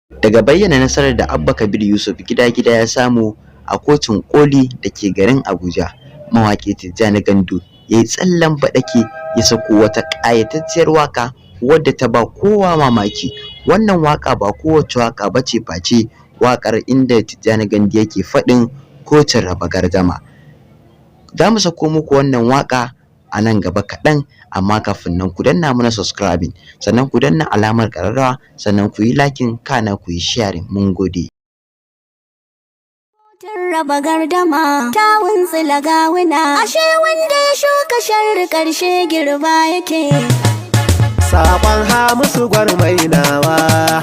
Daga bayyana nasarar da Abba Kabir Yusuf Gida-Gida ya samu a kotun ƙoli da ke garin Abuja, mawaƙi Tijjani Gandu ya yi tsallen baɗake ya sako wata ƙayatacciyar waƙa wadda ta ba kowa mamaki. Wannan waƙa ba kowace waƙa ba ce face waƙar inda Tijjani Gandu yake faɗin kotun raba gardama. Za mu sako muku wannan waƙa a nan gaba kaɗan, amma kafin nan ku danna mana subscribing, sannan ku danna alamar ƙararrawa, sannan ku yi liking, kana ku yi sharing. Mun gode. Raba gardama ta wuntsila gawuna, ashe wanda ya shuka sharri ƙarshe girba yake. Saƙon Hamisu Gwarmainawa,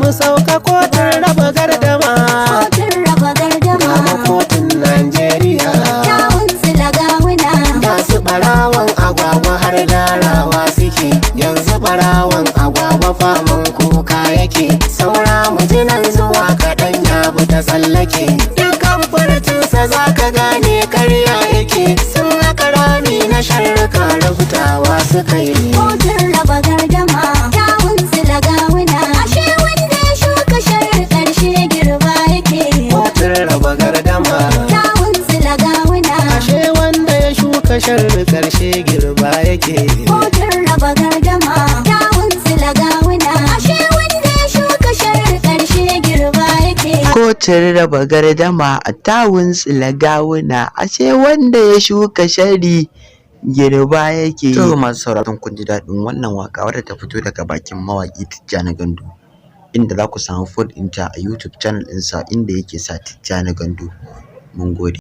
mu sauka kotun raba gardama. Kotun raba gardama, Gama kotun Najeriya. ta wuntsila gawuna, Masu ɓarawon agwagwa har darawa suke, yanzu ɓarawon agwagwa faman kuka yake. Saura mujinan zuwa kaɗan ya bi ta tsallake. Dukan furtinsa za ka gane karya yake, sun haka rami na sharruka rubutawa suka yi. kotun raba gardama ta wuntsila gawuna, ashe wanda ya shuka sharri ƙarshe girba yake. Kotun raba gardama, Ta wuntsila gawuna, ashe wanda ya shuka sharri ƙarshe girba yake. kotun raba gardama ta wuntsila gawuna, ashe wanda ya shuka sharri ƙarshe girba yake. Kotun raba gardama a ta wuntsila gawuna, ashe wanda ya shuka shari girba yake. To masu sauraron, kun ji daɗin wannan waƙa wadda ta fito daga bakin mawaƙi Tijjani Gandu, inda za ku samu full ɗinta a YouTube channel ɗinsa inda yake sa Tijjani Gandu. Mun gode.